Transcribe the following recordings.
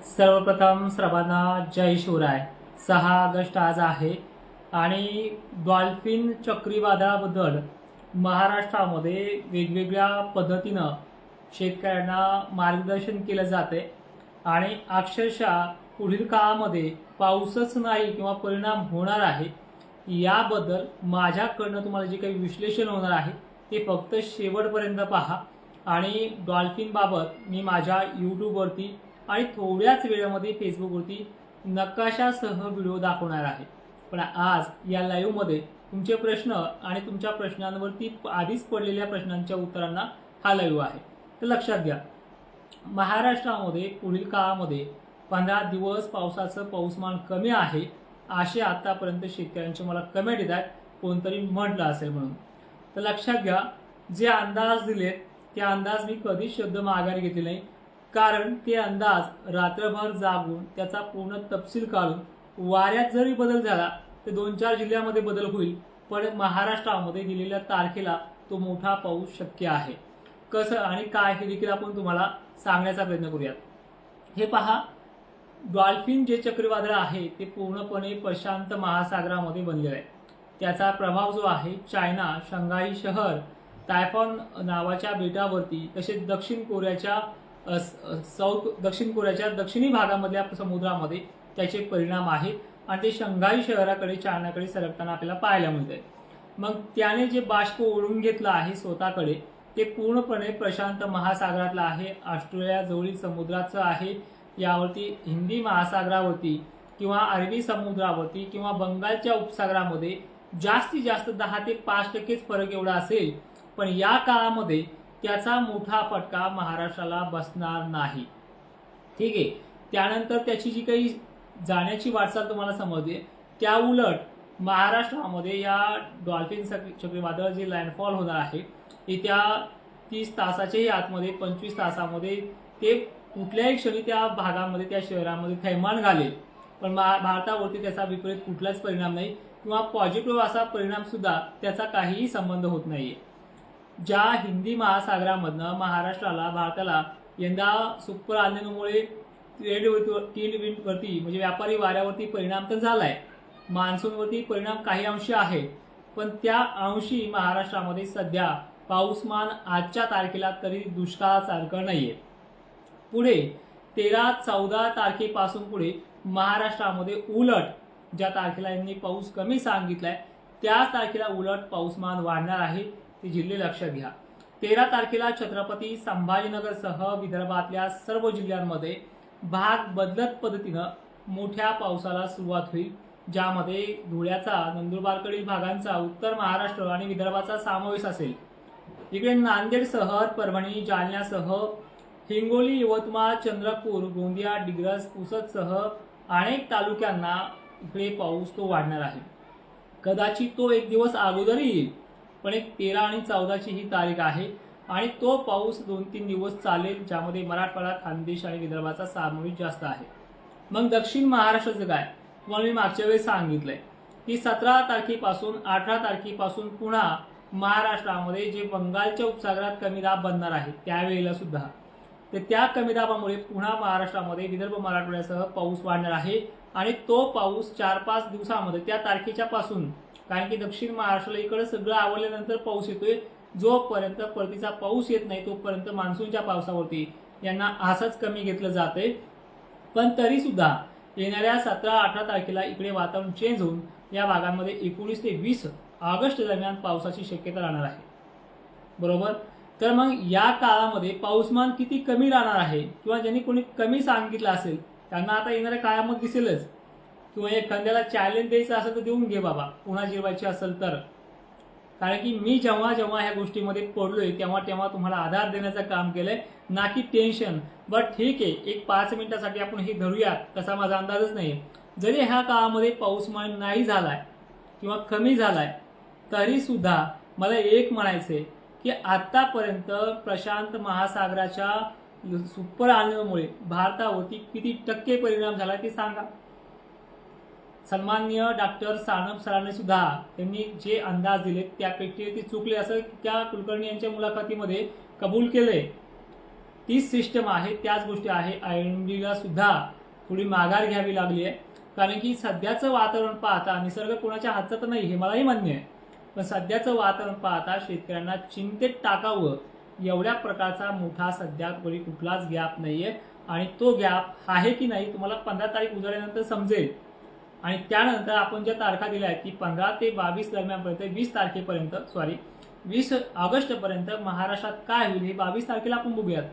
सर्वप्रथम सर्वांना जय शिवराय। 6 ऑगस्ट आज आहे आणि डॉल्फिन चक्रीवादळाबद्दल महाराष्ट्रामध्ये वेगवेगळ्या पद्धतीनं शेतकऱ्यांना मार्गदर्शन केलं जाते आणि अक्षरशः पुढील काळामध्ये पाऊसच नाही किंवा परिणाम होणार आहे याबद्दल माझ्याकडनं तुम्हाला जे काही विश्लेषण होणार आहे ते फक्त शेवटपर्यंत पहा। आणि डॉल्फिनबाबत मी माझ्या यूट्यूबवरती आणि थोड्याच वेळामध्ये फेसबुकवरती नकाशासह व्हिडिओ दाखवणार आहे। पण आज या लाईव्हमध्ये तुमचे प्रश्न आणि तुमच्या प्रश्नांवरती आधीच पडलेल्या प्रश्नांच्या उत्तरांना हा लाईव्ह आहे। तर लक्षात घ्या, महाराष्ट्रामध्ये पुढील काळामध्ये 15 दिवस पावसाचं पाऊसमान कमी आहे असे आतापर्यंत शेतकऱ्यांचे मला कमेंट येत आहेत, कोणतरी म्हटलं असेल म्हणून। तर लक्षात घ्या, जे अंदाज दिलेत ते अंदाज मी कधीच शब्द माघारी घेतले नाही, कारण ते अंदाज रात्रभर जागून त्याचा पूर्ण तपशील काढून वाऱ्यात जरी बदल झाला तर 2-4 जिल्ह्यामध्ये बदल होईल, पण महाराष्ट्रामध्ये दिलेल्या तारखेला तो मोठा पाऊस शक्य आहे। कसं आणि काय हे देखील आपण तुम्हाला सांगण्याचा प्रयत्न करूयात। हे पहा, डॉल्फिन जे चक्रीवादळ आहे ते पूर्णपणे प्रशांत महासागरामध्ये बनलेलं आहे। त्याचा प्रभाव जो आहे चायना, शंघाई शहर, तायफॉन नावाच्या बेटावरती, तसेच दक्षिण कोरियाच्या दक्षिणी भागामधल्या समुद्रामध्ये त्याचे परिणाम आहेत आणि ते शंघाई शहराकडे, चायनाकडे सरकताना आपल्याला पाहायला मिळते। मग त्याने जे बाष्प ओढून घेतलं आहे स्वतःकडे ते पूर्णपणे प्रशांत महासागरातलं आहे, ऑस्ट्रेलिया जवळील समुद्राचं आहे, यावरती हिंदी महासागरावरती किंवा अरबी समुद्रावरती किंवा बंगालच्या उपसागरामध्ये जास्तीत जास्त 10 ते 5% फरक एवढा असेल, पण या काळामध्ये त्याचा मोठा फटका महाराष्ट्राला बसणार नाही। ठीक आहे, त्यानंतर त्याची जी काही जाण्याची वाटचाल तुम्हाला समजली, त्या उलट महाराष्ट्रामध्ये या डॉल्फिन चक्रीवादळ जे लँडफॉल होणार आहे येत्या 30 तासाच्याही आतमध्ये 25 तासामध्ये ते कुठल्याही क्षणी त्या भागामध्ये, त्या शहरामध्ये थैमान घालेल, पण भारतावरती त्याचा विपरीत कुठलाच परिणाम नाही किंवा पॉझिटिव्ह असा परिणाम सुद्धा त्याचा काहीही संबंध होत नाहीये। ज्या हिंदी महासागरामधनं महाराष्ट्राला, भारताला यंदा सुपर अल्निनोमुळे ट्रेड विंडवरती म्हणजे व्यापारी वाऱ्यावरती परिणाम तर झालाय, मान्सूनवरती परिणाम काही अंशी आहे, पण त्या अंशी महाराष्ट्रामध्ये सध्या पाऊसमान आजच्या तारखेला तरी दुष्काळासारखं नाहीये। पुढे 13-14 तारखेपासून पुढे महाराष्ट्रामध्ये उलट ज्या तारखेला यांनी पाऊस कमी सांगितलाय त्याच तारखेला उलट पाऊसमान वाढणार आहे, ते जिल्हे लक्षात घ्या। 13 तारखेला छत्रपती संभाजीनगरसह विदर्भातल्या सर्व जिल्ह्यांमध्ये भाग बदलत पद्धतीनं मोठ्या पावसाला सुरुवात होईल, ज्यामध्ये धुळ्याचा, नंदुरबारकडील भागांचा, उत्तर महाराष्ट्र आणि विदर्भाचा समावेश असेल। इकडे नांदेडसह, परभणी, जालन्यासह हिंगोली, यवतमाळ, चंद्रपूर, गोंदिया, डिग्रस, पुसदसह अनेक तालुक्यांना इकडे पाऊस तो वाढणार आहे। कदाचित तो एक दिवस अगोदरही येईल, पण एक 13 आणि 14 ची ही तारीख आहे आणि तो पाऊस 2-3 दिवस चालेल, ज्यामध्ये मराठवाडा, खानदेश आणि विदर्भाचा समावेश जास्त आहे। मग दक्षिण महाराष्ट्राचं काय, तुम्हाला मी मागच्या वेळेस सांगितलंय की 17 तारखेपासून 18 तारखेपासून पुन्हा महाराष्ट्रामध्ये जे बंगालच्या उपसागरात कमी दाब बनणार आहे त्यावेळेला सुद्धा, तर त्या कमी दाबामुळे पुन्हा महाराष्ट्रामध्ये विदर्भ, मराठवाड्यासह पाऊस वाढणार आहे आणि तो पाऊस 4-5 दिवसामध्ये त्या तारखेच्या पासून, कारण की दक्षिण महाराष्ट्राला इकडे सगळं आवडल्यानंतर पाऊस येतोय, जोपर्यंत परतीचा पाऊस येत नाही तोपर्यंत मान्सूनच्या पावसावरती यांना असंच कमी घेतलं जाते। पण तरी सुद्धा येणाऱ्या 17-18 तारखेला इकडे वातावरण चेंज होऊन या भागांमध्ये 19 ते 20 ऑगस्ट दरम्यान पावसाची शक्यता राहणार आहे, बरोबर। तर मग या काळामध्ये पाऊसमान किती कमी राहणार आहे किंवा ज्यांनी कोणी कमी सांगितलं असेल त्यांना आता येणाऱ्या काळामध्ये दिसेलच, किंवा एखाद्याला चॅलेंज द्यायचं असेल तर देऊन घे बाबा, पुन्हा जिरवायची असेल तर, कारण की मी जेव्हा जेव्हा ह्या गोष्टीमध्ये पडलोय तेव्हा तेव्हा तुम्हाला आधार देण्याचं काम केलंय, ना की टेन्शन। बट ठीक आहे, एक 5 मिनिटासाठी आपण हे धरूयात, तसा माझा अंदाजच नाही। जरी ह्या काळामध्ये पाऊसमान नाही झालाय किंवा कमी झालाय तरी सुद्धा मला एक म्हणायचंय की आतापर्यंत प्रशांत महासागराच्या सुपर अल्निनोमुळे भारतावरती किती टक्के परिणाम झाला ते सांगा। सन्माननीय डॉक्टर सानप सरांनी सुद्धा त्यांनी जे अंदाज दिले त्यापैकी ते चुकले असं त्या कुलकर्णी यांच्या मुलाखतीमध्ये कबूल केले। तीच सिस्टम आहे, त्याच गोष्टी आहे. आयएमडीला सुद्धा थोडी माघार घ्यावी लागली आहे, कारण की सध्याचं वातावरण पाहता निसर्ग कोणाच्या हातचा तर नाही हे मलाही मान्य आहे, पण सध्याचं वातावरण पाहता शेतकऱ्यांना चिंतेत टाकावं एवढ्या प्रकारचा मोठा सध्या कोणी कुठलाच गॅप नाहीये. आणि तो गॅप आहे की नाही तुम्हाला 15 तारीख उजळल्यानंतर समजेल. आणि त्यानंतर आपण ज्या तारखा दिल्या आहेत की 15 ते 22 दरम्यानपर्यंत 20 तारखेपर्यंत 20 ऑगस्टपर्यंत महाराष्ट्रात काय होईल हे 22 तारखेला आपण बघूयात.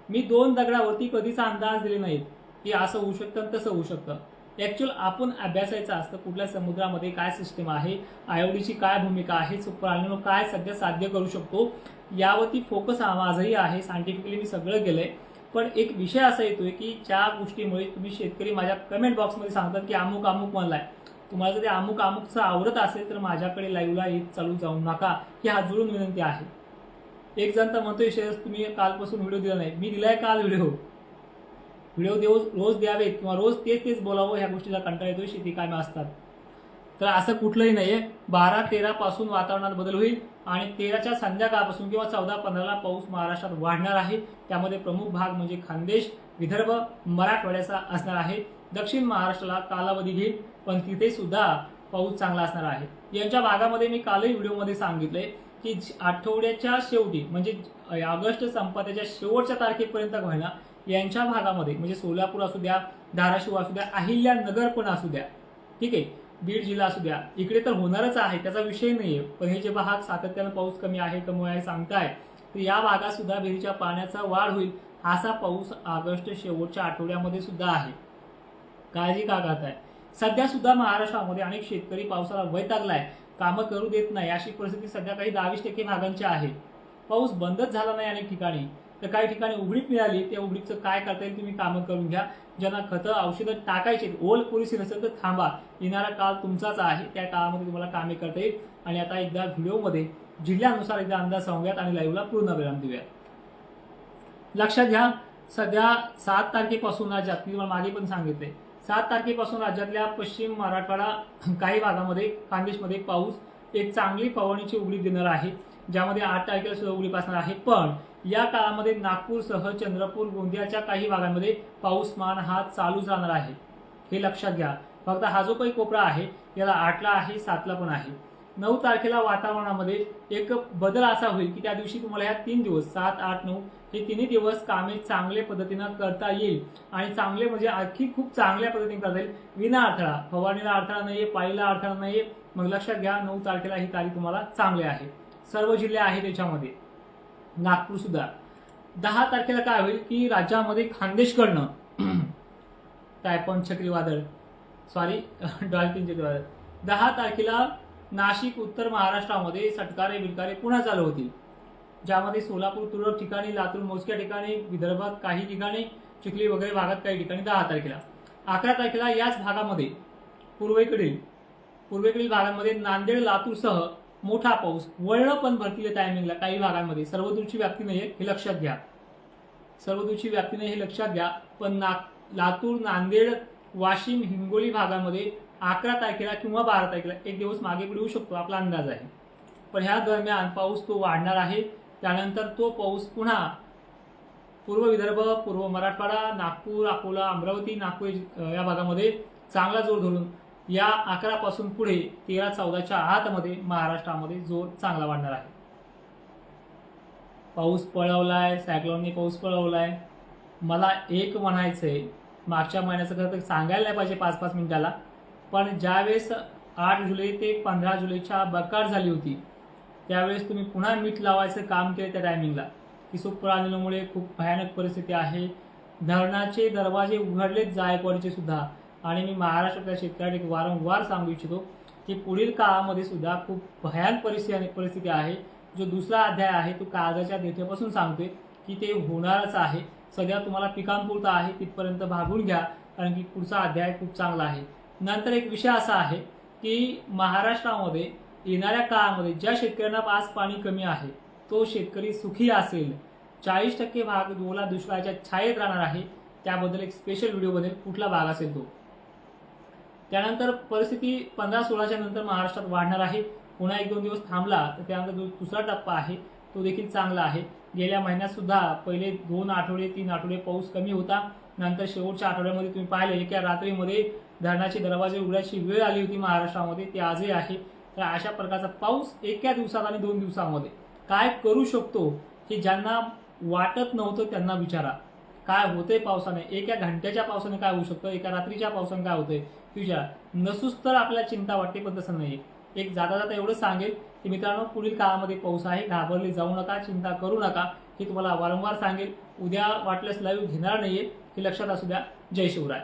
मी 2 दगडावरती कधीच अंदाज दिले नाहीत की असं होऊ शकतं आणि तसं होऊ शकतं. ऍक्च्युअल आपण अभ्यासायचं असतं कुठल्या समुद्रामध्ये काय सिस्टम आहे, आयओडीची काय भूमिका आहे, सुपर अल्निनो काय सध्या साध्य करू शकतो, यावरती फोकस माझंही आहे. सायंटिफिकली मी सगळं केलंय. पण एक विषय असा येतोय की ज्या गोष्टीमुळे तुम्ही शेतकरी माझ्या कमेंट बॉक्समध्ये सांगतात की अमुक अमुक म्हणलाय, तुम्हाला जर ते अमुक अमुकचं आवडत असेल तर माझ्याकडे लाईव्हला येत चालू जाऊ नका, ही हात जोडून विनंती आहे. एक जण तर म्हणतोय शेअर्स तुम्ही कालपासून व्हिडिओ दिला नाही. मी दिलाय काल व्हिडिओ रोज द्यावेत किंवा रोज तेच बोलावं, ह्या गोष्टीला कंटाळा येतोय. शेती कामे असतात तर असं कुठलंही नाहीये. 12-13 पासून वातावरणात बदल होईल आणि 13च्या संध्याकाळपासून किंवा 14-15ला पाऊस महाराष्ट्रात वाढणार आहे. त्यामध्ये प्रमुख भाग म्हणजे खानदेश, विदर्भ, मराठवाड्याचा असणार आहे. दक्षिण महाराष्ट्राला कालावधी घेईल, पण तिथे सुद्धा पाऊस चांगला असणार आहे. यांच्या भागामध्ये मी कालही व्हिडिओमध्ये सांगितलंय की आठवड्याच्या शेवटी म्हणजे ऑगस्ट संपत्याच्या शेवटच्या तारखेपर्यंत होईना यांच्या भागामध्ये म्हणजे सोलापूर असू द्या, धाराशिव असू द्या, अहिल्यानगर पण असू द्या, ठीक आहे, बीड जिल्हा असू द्या, इकडे तर होणारच आहे, त्याचा विषय नाहीये. पण हे जे भाग सातत्यानं पाऊस कमी आहे सांगताय, तर या भागात सुद्धा विहिरीच्या पाण्याचा वाढ होईल. असा पाऊस ऑगस्ट शेवटच्या आठवड्यामध्ये सुद्धा आहे. काळजी का करताय? सध्या सुद्धा महाराष्ट्रामध्ये अनेक शेतकरी पावसाला वैतागलाय, कामं करू देत नाही, अशी परिस्थिती सध्या काही 22% भागांची आहे. पाऊस बंदच झाला नाही अनेक ठिकाणी, तर काही ठिकाणी उघडीप मिळाली. त्या उघडीपचं काय करता येईल तुम्ही कामं करून घ्या. ज्यांना खतं औषधं टाकायची, ओल पुरेशी नसेल तर थांबा, येणारा काळ तुमचाच आहे. त्या काळामध्ये तुम्हाला कामे करता येईल. आणि आता एकदा व्हिडिओमध्ये जिल्ह्यानुसार एकदा अंदाज सांगूयात आणि लाईव्हला पूर्ण विराम देऊयात. लक्षात घ्या, सध्या 7 तारखेपासून राज्यात, मी तुम्हाला मागे पण सांगितले, 7 तारखेपासून राज्यातल्या पश्चिम मराठवाडा काही भागामध्ये खानदेशमध्ये पाऊस एक चांगली फवारणीची उघडीप देणार आहे, ज्यामध्ये 8 तारखेला सुद्धा उघडीप असणार आहे. पण या काळामध्ये नागपूरसह चंद्रपूर, गोंदियाच्या काही भागांमध्ये पाऊसमान हा चालूच राहणार आहे. हे लक्षात घ्या. फक्त हा जो काही कोपरा आहे याला 8ला आहे, 7ला पण आहे. 9 तारखेला वातावरणामध्ये एक बदल असा होईल की त्या दिवशी तुम्हाला ह्या 3 दिवस 7, 8, 9 हे तिन्ही दिवस कामे चांगल्या पद्धतीनं करता येईल. आणि चांगले म्हणजे आणखी खूप चांगल्या पद्धतीने करता येईल, विना अडथळा. फवारणीला अडथळा नाहीये, पाळीला अडथळा नाहीये. मग लक्षात घ्या, 9 तारखेला ही तारीख तुम्हाला चांगली आहे. सर्व जिल्हे आहेत त्याच्यामध्ये, नागपूर सुद्धा. 10 तारखेला काय होईल की राज्यामध्ये खानदेशकडनं टायफॉन चक्रीवादळ डॉल्फिन चक्रीवादळ 10 तारखेला नाशिक, उत्तर महाराष्ट्रामध्ये सटकारे बिटकारे पुन्हा चालू होतील, ज्यामध्ये सोलापूर तुरळक ठिकाणी, लातूर मोजक्या ठिकाणी, विदर्भात काही ठिकाणी, चिखली वगैरे भागात काही ठिकाणी 10 तारखेला. 11 तारखेला याच भागामध्ये पूर्वेकडील भागांमध्ये नांदेड, लातूरसह मोठा पाऊस. वळणं पण भरतील टायमिंगला काही भागांमध्ये. सर्वदूरची व्याप्ती नाही हे लक्षात घ्या. सर्वदूरची व्याप्ती नाही हे लक्षात घ्या. पण लातूर, नांदेड, वाशिम, हिंगोली भागामध्ये 11 तारखेला किंवा 12 तारखेला एक दिवस मागे पुढे होऊ शकतो, आपला अंदाज आहे. पण ह्या दरम्यान पाऊस तो वाढणार आहे. त्यानंतर तो पाऊस पुन्हा पूर्व विदर्भ, पूर्व मराठवाडा, नागपूर, अकोला, अमरावती, नागपूर या भागामध्ये चांगला जोर धरून या 11 पासून पुढे 13-14च्या आतमध्ये महाराष्ट्रामध्ये जोर चांगला वाढणार आहे. पाऊस पळवलाय, सायक्लोनने पाऊस पळवलाय. मला एक म्हणायचंय, मागच्या महिन्याचं खरं तर सांगायला नाही पाहिजे 5-5 मिनिटाला, पण ज्यावेळेस 8 जुलै ते 15 जुलैच्या बरसात झाली होती त्यावेळेस तुम्ही पुन्हा मीठ लावायचं काम केलं त्या टायमिंगला, की सुपर अल्निनोमुळे खूप भयानक परिस्थिती आहे. धरणाचे दरवाजे उघडलेत जायकवाडीचे सुद्धा. आणि मी महाराष्ट्रातल्या शेतकऱ्यांना वारंवार सांगू इच्छितो की पुढील काळामध्ये सुद्धा खूप भयानक परिस्थिती आहे. जो दुसरा अध्याय आहे तो काळजाच्या देठेपासून सांगतोय की ते होणारच आहे. सध्या तुम्हाला पिकांपुरता आहे तिथपर्यंत भागून घ्या, कारण की पुढचा अध्याय खूप चांगला आहे. नंतर एक विषय असा आहे की महाराष्ट्रामध्ये येणाऱ्या काळामध्ये ज्या शेतकऱ्यांना आज पाणी कमी आहे तो शेतकरी सुखी असेल. 40% भाग ओला दुष्काळाच्या छायेत राहणार आहे. त्याबद्दल एक स्पेशल व्हिडिओ बनेल, कुठला भाग असेल तो. त्यानंतर परिस्थिती 15-16च्या नंतर महाराष्ट्रात वाढणार आहे. पुन्हा 1-2 दिवस थांबला तर त्यानंतर जो दुसरा टप्पा आहे तो देखील चांगला आहे. गेल्या महिन्यात सुद्धा पहिले 2 आठवडे 3 आठवडे पाऊस कमी होता. नंतर शेवटच्या आठवड्यामध्ये तुम्ही पाहिले एका रात्रीमध्ये धरणाचे दरवाजे उघडायची वेळ आली होती महाराष्ट्रामध्ये, ती आजही आहे. तर अशा प्रकारचा पाऊस एका दिवसात आणि 2 दिवसामध्ये काय करू शकतो हे ज्यांना वाटत नव्हतं त्यांना विचारा. काय होतंय पावसाने, एका घंट्याच्या पावसाने काय होऊ शकतं, एका रात्रीच्या पावसाने काय होतंय विचारा. नसूच तर आपल्याला चिंता वाटते, पण तसं नाही. एक जाता जाता एवढंच सांगेल की मित्रांनो, पुढील काळामध्ये पाऊस आहे, घाबरले जाऊ नका, चिंता करू नका. हे तुम्हाला वारंवार सांगेल. उद्या वाटल्यास लाईव्ह घेणार नाहीये, हे लक्षात असू द्या. जय शिवराय.